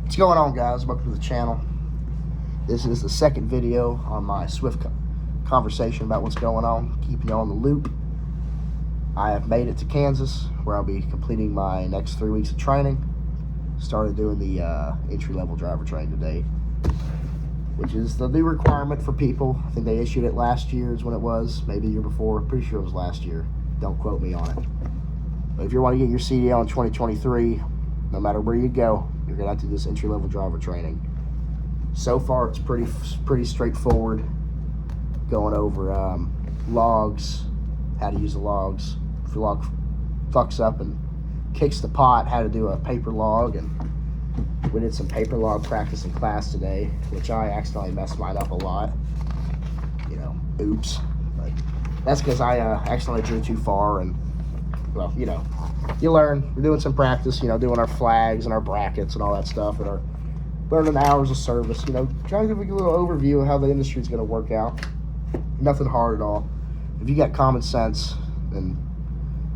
What's going on, guys? Welcome to the channel. This is the second video on my Swift conversation about what's going on, keeping you on the loop. I have made it to Kansas, where I'll be completing my next 3 weeks of training. Started doing the entry-level driver training today, which is the new requirement for people. I think they issued it last year is when it was, maybe the year before. Pretty sure it was last year. Don't quote me on it. But if you want to get your CDL in 2023, no matter where you go, you're going to have to do this entry-level driver training. So far, it's pretty straightforward, going over logs, how to use the logs. If your log fucks up and kicks the pot, how to do a paper log. And we did some paper log practice in class today, which I accidentally messed mine up a lot. Oops. But that's because I accidentally drew too far, and well, you learn. We're doing some practice, doing our flags and our brackets and all that stuff, and our learning hours of service, trying to give you a little overview of how the industry is going to work out. Nothing hard at all. If you got common sense and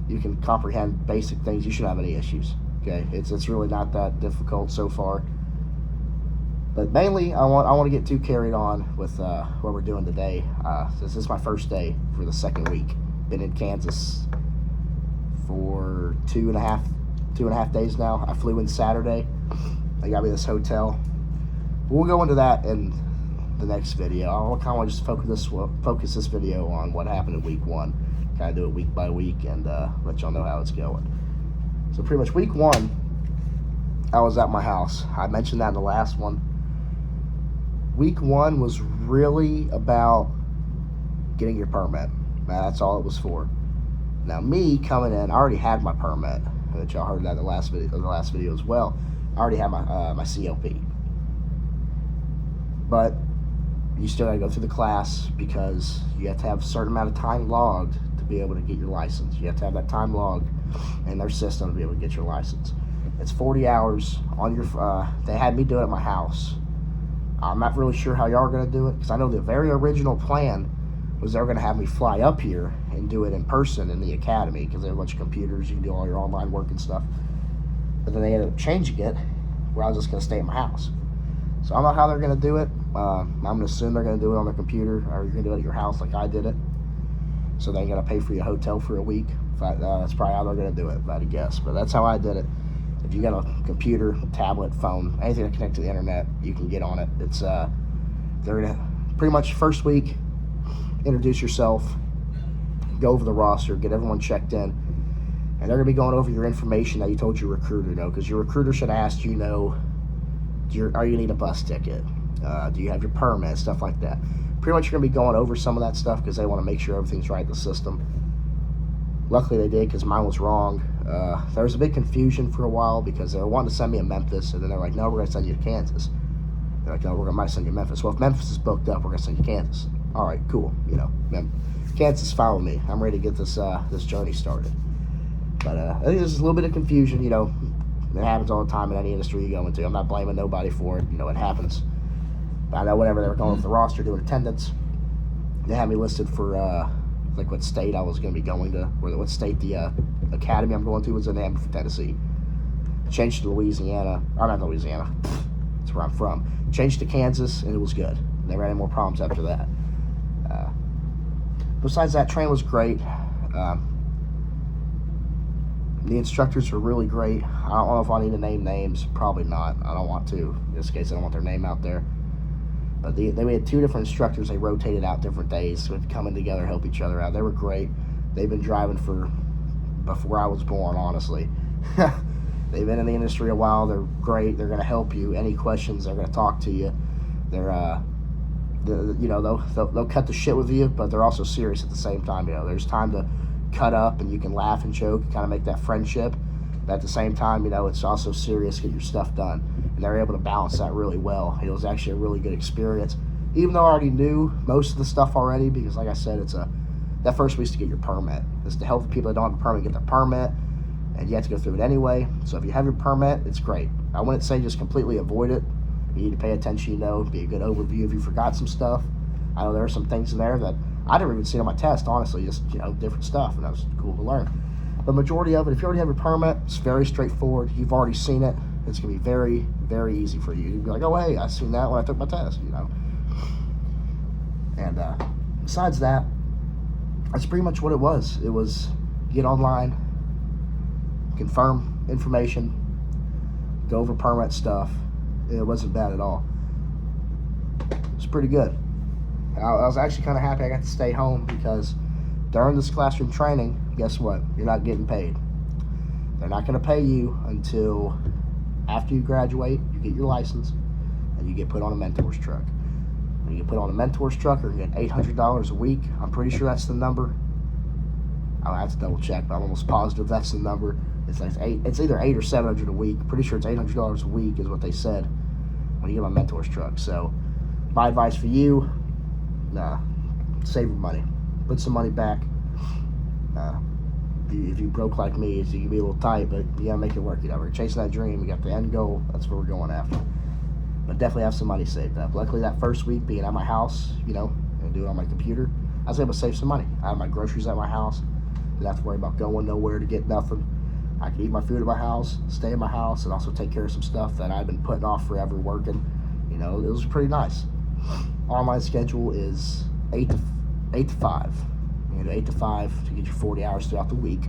you can comprehend basic things, you shouldn't have any issues. Okay, it's really not that difficult so far. But mainly, I want to get too carried on with what we're doing today. This is my first day for the second week. Been in Kansas for two and a half days now. I flew in Saturday. They got me this hotel. We'll go into that in the next video. I kind of want to just focus this video on what happened in week one. Kind of do it week by week and let y'all know how it's going. So pretty much week one, I was at my house. I mentioned that in the last one. Week one was really about getting your permit. That's all it was for. Now me coming in, I already had my permit, which y'all heard that in the last video as well. I already had my CLP, but you still got to go through the class because you have to have a certain amount of time logged to be able to get your license. You have to have that time logged in their system to be able to get your license. It's 40 hours on your. They had me do it at my house. I'm not really sure how y'all are going to do it because I know the very original plan was they were going to have me fly up here and do it in person in the academy because they have a bunch of computers. You can do all your online work and stuff. But then they ended up changing it where I was just going to stay at my house. So I don't know how they're going to do it. I'm going to assume they're going to do it on their computer, or you're going to do it at your house like I did it. So they're going to pay for your hotel for a week. That's probably how they're going to do it, if I had to guess. But that's how I did it. If you got a computer, tablet, phone, anything to connect to the internet, you can get on it. It's they're going to pretty much first week, introduce yourself, go over the roster, get everyone checked in. And they're going to be going over your information that you told your recruiter, because your recruiter should ask, are you going to need a bus ticket? Do you have your permit? Stuff like that. Pretty much you're going to be going over some of that stuff because they want to make sure everything's right in the system. Luckily they did because mine was wrong. There was a big confusion for a while because they were wanting to send me to Memphis, and then they're like, no, we're going to send you to Kansas. They're like, no, we're going to send you to Memphis. Well, if Memphis is booked up, we're going to send you to Kansas. All right, cool. Kansas, follow me. I'm ready to get this journey started. But I think there's a little bit of confusion, It happens all the time in any industry you go into. I'm not blaming nobody for it. It happens. But I know whenever they were going with the roster doing attendance, they had me listed for, what state I was going to be going to, or what state the academy I'm going to was in Tennessee. Changed to Louisiana. Or not Louisiana. That's where I'm from. Changed to Kansas, and it was good. Never had any more problems after that. Besides that, training was great. The instructors were really great. I don't know if I need to name names. Probably not. I don't want to. In this case, I don't want their name out there. But they had two different instructors. They rotated out different days. So we'd come in together, help each other out. They were great. They've been driving before I was born, honestly. They've been in the industry a while. They're great. They're going to help you. Any questions, they're going to talk to you. They'll cut the shit with you, but they're also serious at the same time. There's time to cut up and you can laugh and joke, kind of make that friendship. But at the same time, it's also serious, get your stuff done. And they're able to balance that really well. It was actually a really good experience. Even though I already knew most of the stuff already, because like I said, that first week's to get your permit. It's to help the people that don't have a permit get their permit, and you have to go through it anyway. So if you have your permit, it's great. I wouldn't say just completely avoid it. You need to pay attention, be a good overview if you forgot some stuff. I know there are some things in there that I never even seen on my test, honestly, just, different stuff, and that was cool to learn. The majority of it, if you already have your permit, it's very straightforward. You've already seen it. It's going to be very, very easy for you. You'll be like, oh, hey, I seen that when I took my test, you know. And besides that, that's pretty much what it was. It was get online, confirm information, go over permit stuff. It wasn't bad at all. It was pretty good. I was actually kind of happy I got to stay home because during this classroom training, guess what? You're not getting paid. They're not going to pay you until after you graduate, you get your license, and you get put on a mentor's truck. When you get put on a mentor's truck, you're going to get $800 a week. I'm pretty sure that's the number. I'll have to double check, but I'm almost positive that's the number. It's like it's either $800 or $700 a week. Pretty sure it's $800 a week is what they said when you get on a mentor's truck. So my advice for you, save your money. Put some money back. If you broke like me, you can be a little tight, but you gotta make it work. You know, we're chasing that dream. We got the end goal. That's what we're going after. But definitely have some money saved up. Luckily, that first week being at my house, you know, and doing it on my computer, I was able to save some money. I had my groceries at my house. Didn't have to worry about going nowhere to get nothing. I could eat my food at my house, stay at my house, and also take care of some stuff that I've been putting off forever working. You know, it was pretty nice. Online schedule is 8 to 5. You know, 8 to 5 to get your 40 hours throughout the week.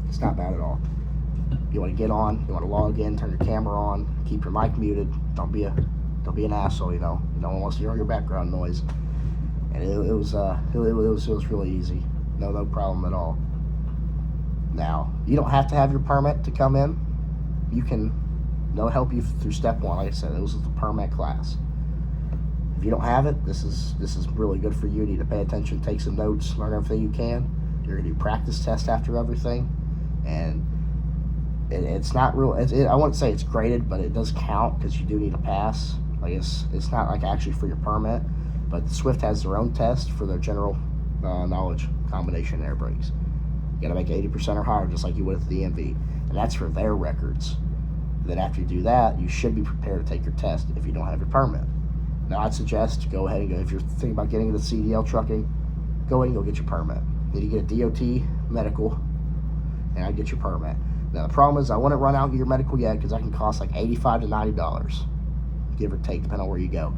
It's not bad at all. You want to get on, you want to log in, turn your camera on, keep your mic muted. Don't be an asshole. You know, no one wants to hear your background noise. And it was really easy. No problem at all. Now, you don't have to have your permit to come in. They'll help you through step 1. Like I said, this is the permit class. If you don't have it, this is really good for you. You need to pay attention, take some notes, learn everything you can. You're gonna do practice tests after everything, and it's not real. I wouldn't say it's graded, but it does count because you do need a pass. Like it's not like actually for your permit, but Swift has their own test for their general knowledge combination air brakes. You gotta make 80% or higher, just like you would at the DMV, and that's for their records. Then after you do that, you should be prepared to take your test if you don't have your permit. Now, I'd suggest go ahead and go, if you're thinking about getting into CDL trucking, go ahead and go get your permit. You need to get a DOT medical, and I'd get your permit. Now, the problem is I wouldn't run out and get your medical yet because that can cost like $85 to $90, give or take, depending on where you go.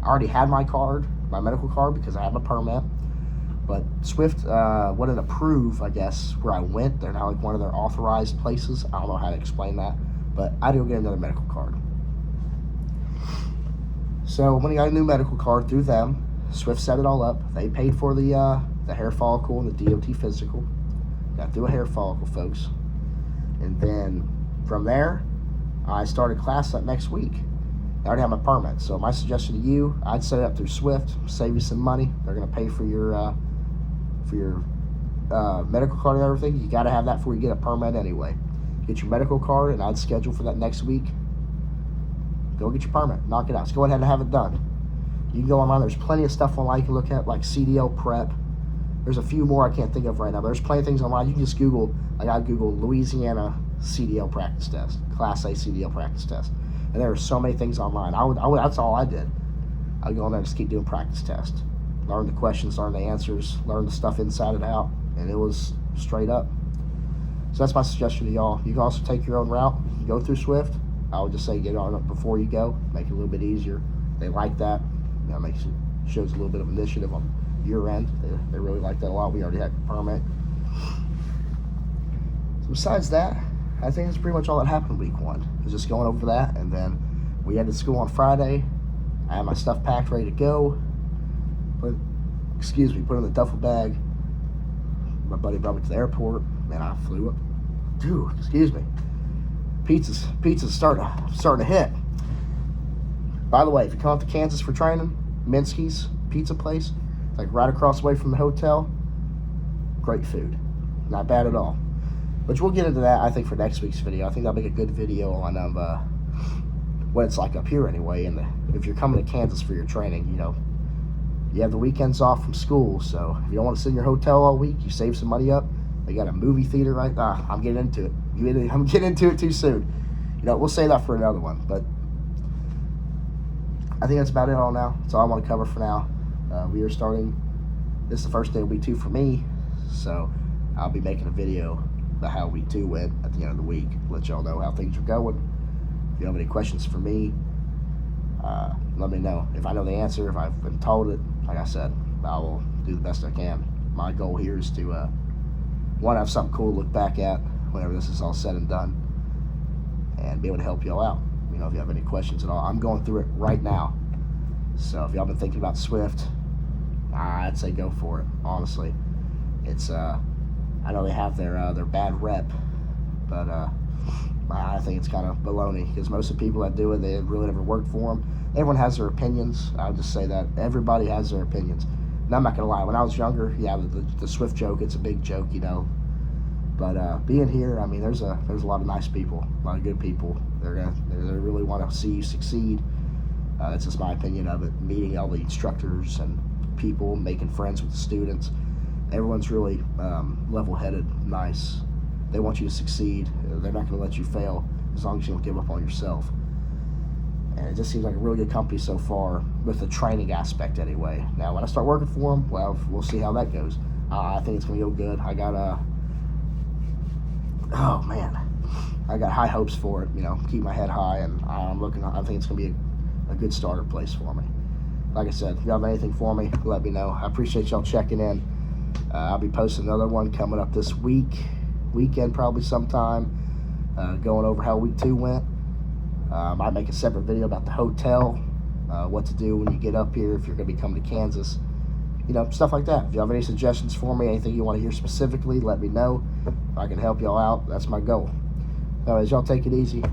I already had my card, my medical card, because I have a permit, but Swift wouldn't approve, I guess, where I went. They're not like one of their authorized places. I don't know how to explain that, but I do get another medical card. So when I got a new medical card through them, Swift set it all up. They paid for the hair follicle and the DOT physical. Got through a hair follicle, folks. And then from there, I started class that next week. I already have my permit. So my suggestion to you, I'd set it up through Swift, save you some money. They're going to pay for your medical card and everything. You got to have that before you get a permit anyway. Get your medical card, and I'd schedule for that next week. Go get your permit. Knock it out. Just go ahead and have it done. You can go online. There's plenty of stuff online you can look at, like CDL prep. There's a few more I can't think of right now, but there's plenty of things online. You can just Google, like I Google Louisiana CDL practice test, Class A CDL practice test. And there are so many things online. That's all I did. I'd go on there and just keep doing practice tests. Learn the questions, learn the answers, learn the stuff inside and out, and it was straight up. So that's my suggestion to y'all. You can also take your own route. You can go through Swift. I would just say get on it before you go. Make it a little bit easier. They like that. You know, shows a little bit of initiative on your end. They really like that a lot. We already had a permit. So besides that, I think that's pretty much all that happened week 1. It was just going over that, and then we headed to school on Friday. I had my stuff packed, ready to go. Put it in the duffel bag. My buddy brought me to the airport, and I flew up. Dude, excuse me. Pizza's starting to hit. By the way, if you come up to Kansas for training, Minsky's pizza place, like right across the way from the hotel, great food. Not bad at all. But we'll get into that, I think, for next week's video. I think that'll make a good video on what it's like up here anyway. And if you're coming to Kansas for your training, you know, you have the weekends off from school, so if you don't want to sit in your hotel all week, you save some money up. They got a movie theater right there. I'm getting into it. I'm getting into it too soon. You know, we'll save that for another one. But I think that's about it all now. That's all I want to cover for now. We are starting. This is the first day of week 2 for me, so I'll be making a video about how week 2 went at the end of the week. Let y'all know how things are going. If you have any questions for me, let me know. If I know the answer, if I've been told it, like I said, I will do the best I can. My goal here is to, one, have something cool to look back at whenever this is all said and done, and be able to help y'all out. You know, if you have any questions at all, I'm going through it right now. So if y'all been thinking about Swift, I'd say go for it. Honestly, it's I know they have their bad rep, but I think it's kind of baloney, because most of the people that do it, they really never worked for them. Everyone has their opinions. I'll just say that everybody has their opinions. And I'm not gonna lie. When I was younger, yeah, the Swift joke, it's a big joke, you know. But being here, I mean, there's a lot of nice people, a lot of good people. They really want to see you succeed. That's just my opinion of it. Meeting all the instructors and people, making friends with the students. Everyone's really level-headed, nice. They want you to succeed. They're not going to let you fail as long as you don't give up on yourself. And it just seems like a really good company so far, with the training aspect anyway. Now, when I start working for them, well, we'll see how that goes. I think it's going to go good. I got I got high hopes for it. You know, keep my head high, and I think it's going to be a good starter place for me. Like I said, if you have anything for me, let me know. I appreciate y'all checking in. I'll be posting another one coming up this weekend probably sometime, going over how week 2 went. I might make a separate video about the hotel, what to do when you get up here if you're going to be coming to Kansas, you know, stuff like that. If you have any suggestions for me, anything you want to hear specifically, let me know. If I can help y'all out, that's my goal. Anyways, y'all take it easy.